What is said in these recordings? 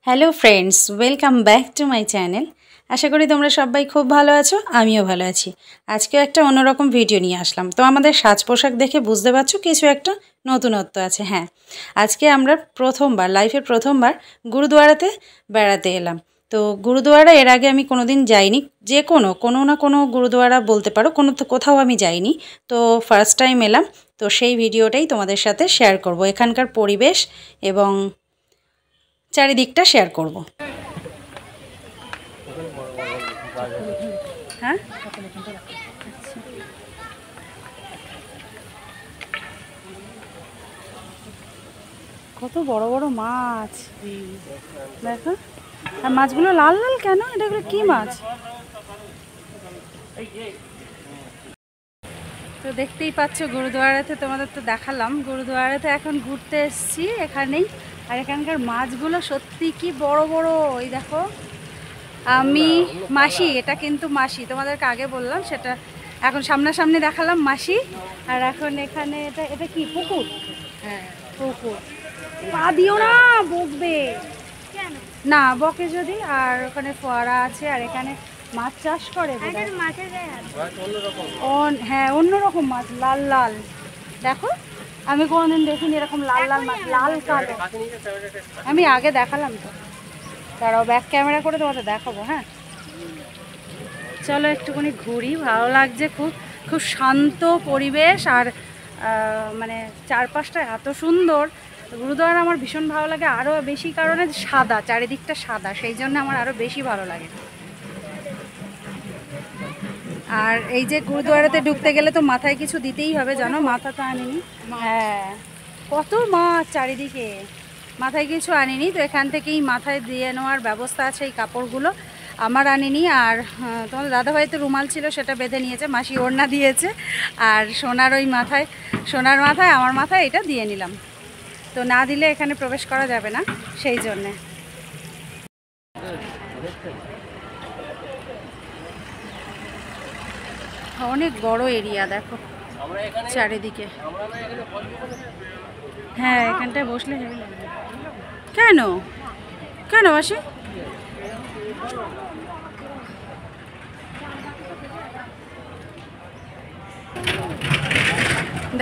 Hello friends, welcome back to my channel. আশা করি তোমরা সবাই খুব ভালো আছো, আমিও ভালো আছি। আজকেও একটা অন্যরকম ভিডিও নিয়ে আসলাম। তো আমাদের সাজ পোশাক দেখে বুঝতে পারছো কিছু একটা নতুনত্ব আছে। হ্যাঁ, আজকে আমরা লাইফের প্রথমবার গুরুদুয়ারাতে বেড়াতে এলাম। তো গুরুদুয়ারা এর আগে আমি কোনোদিন যাইনি, যে কোনো না কোনো গুরুদুয়ারা বলতে পারো, কোথাও আমি যাইনি। তো ফার্স্ট টাইম এলাম, তো সেই ভিডিওটাই তোমাদের সাথে শেয়ার করব। এখানকার পরিবেশ এবং চারিদিকটা শেয়ার করব। হ্যাঁ, কত বড় বড় মাছ দেখো। আর মাছগুলো লাল লাল কেন? এটাগুলো কি মাছ? তো দেখতেই পাচ্ছ গুরুদুয়ারাতে, তোমাদের তো দেখালাম। গুরুদুয়ারাতে এখন ঘুরতে এসেছি এখানেই। আর এখানকার মাছগুলো সত্যি কি বড় বড়। এই দেখো, আমি মাসি, এটা কিন্তু মাসি, তোমাদেরকে আগে বললাম সেটা, এখন সামনাসামনি দেখালাম মাসি। আর এখন এখানে এটা এটা কি পুকুর? হ্যাঁ, পুকুর। পা দিও না, বকবে না, বকে যদি। আর ওখানে ফোয়ারা আছে, আর এখানে মাছ চাষ করে। হ্যাঁ, অন্যরকম মাছ, লাল লাল। দেখো, আমি কোনোদিন দেখিনি এরকম লাল লাল মাছ, লাল কালো। আমি আগে দেখালাম তো, দাঁড়াও ব্যাক ক্যামেরা করে তোমাদের দেখাবো। হ্যাঁ, চলো একটুখানি ঘুরি। ভালো লাগছে, খুব খুব শান্ত পরিবেশ। আর মানে চারপাশটা এত সুন্দর। গুরুদুয়ারা আমার ভীষণ ভালো লাগে, আরও বেশি কারণে সাদা, চারিদিকটা সাদা, সেই জন্য আমার আরও বেশি ভালো লাগে। আর এই যে গুরুদুয়ারাতে ঢুকতে গেলে তো মাথায় কিছু দিতেই হবে, জানো, মাথা তো আনিনি। হ্যাঁ, কত মাছ চারিদিকে, মাথায় কিছু আনিনি। তো এখান থেকেই মাথায় দিয়ে নেওয়ার ব্যবস্থা আছে, এই কাপড়গুলো আমার আনিনি। আর তোমার দাদাভাই তো রুমাল ছিল, সেটা বেঁধে নিয়েছে, মাসি ওড়না দিয়েছে। আর সোনার মাথায় আমার মাথায় এটা দিয়ে নিলাম। তো না দিলে এখানে প্রবেশ করা যাবে না, সেই জন্যে। অনেক বড় এরিয়া দেখো চারিদিকে। হ্যাঁ, এখানটায় বসলে হেভি লাগবে। কেন কেন আসে?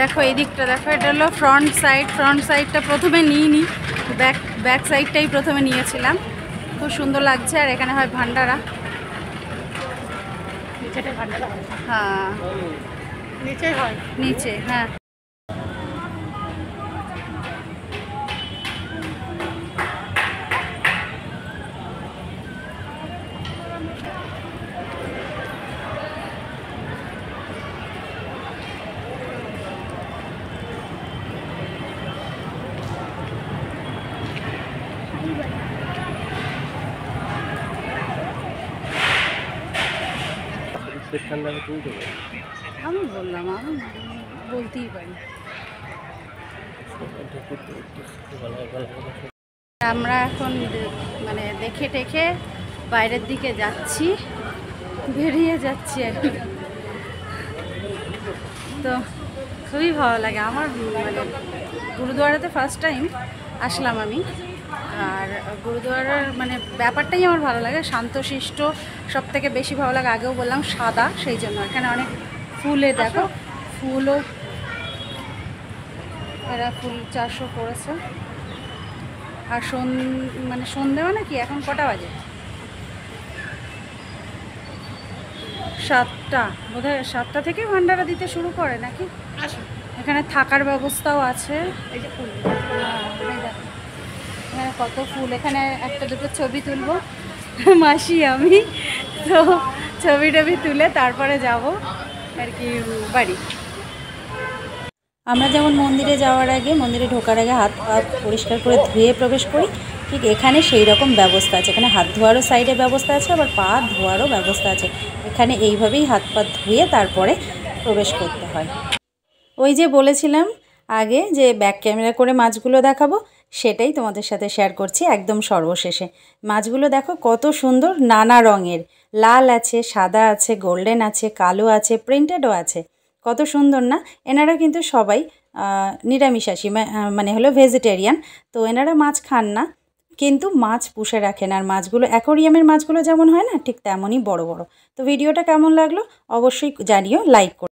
দেখো এই দিকটা দেখো, এটা হলো ফ্রন্ট সাইডটা প্রথমে নিইনি, ব্যাক সাইডটাই প্রথমে নিয়েছিলাম। খুব সুন্দর লাগছে। আর এখানে হয় ভান্ডারা। হ্যাঁ, নিচে। হ্যাঁ, আমি বললাম, আমি বলতেই পারি। আমরা এখন মানে দেখে টেখে বাইরের দিকে যাচ্ছি, বেরিয়ে যাচ্ছি আর কি। তো খুবই ভালো লাগে আমার, মানে গুরুদুয়ারাতে ফার্স্ট টাইম আসলাম আমি। আর গুরুদুয়ারার মানে ব্যাপারটাই আমার ভালো লাগে, শান্তশিষ্ট। সব থেকে বেশি ভালো লাগে, আগেও বললাম, সাদা, সেই জন্য। এখানে অনেক ফুলে দেখো, ফুলও এরা ফুল চাষও করেছে। আর মানে সন্ধে মানে কি, এখন কটা বাজে? 7টা বোধহয়। 7টা থেকে ভান্ডারা দিতে শুরু করে নাকি। এখানে থাকার ব্যবস্থাও আছে। এখানে কত ফুল, এখানে একটা দুটো ছবি তুলবো মাসি আমি। তো ছবি টবি তুলে তারপরে যাব আর কি বাড়ি। আমরা যেমন মন্দিরে যাওয়ার আগে, মন্দিরে ঢোকার আগে হাত পা পরিষ্কার করে ধুয়ে প্রবেশ করি, ঠিক এখানে সেই রকম ব্যবস্থা আছে। এখানে হাত ধোয়ারও সাইডে ব্যবস্থা আছে, আবার পা ধোয়ারও ব্যবস্থা আছে। এখানে এইভাবেই হাত পা ধুয়ে তারপরে প্রবেশ করতে হয়। ওই যে বলেছিলাম আগে যে ব্যাক ক্যামেরা করে মাছগুলো দেখাবো, সেটাই তোমাদের সাথে শেয়ার করছি একদম সর্বশেষে। মাছগুলো দেখো কত সুন্দর, নানা রঙের, লাল আছে, সাদা আছে, গোল্ডেন আছে, কালো আছে, প্রিন্টেডও আছে। কত সুন্দর না? এনারা কিন্তু সবাই নিরামিষাশী, মানে হলো ভেজিটেরিয়ান। তো এনারা মাছ খান না, কিন্তু মাছ পুষে রাখেন। আর মাছগুলো অ্যাকোরিয়ামের মাছগুলো যেমন হয় না, ঠিক তেমনই বড় বড়। তো ভিডিওটা কেমন লাগলো অবশ্যই জানিও, লাইক করো।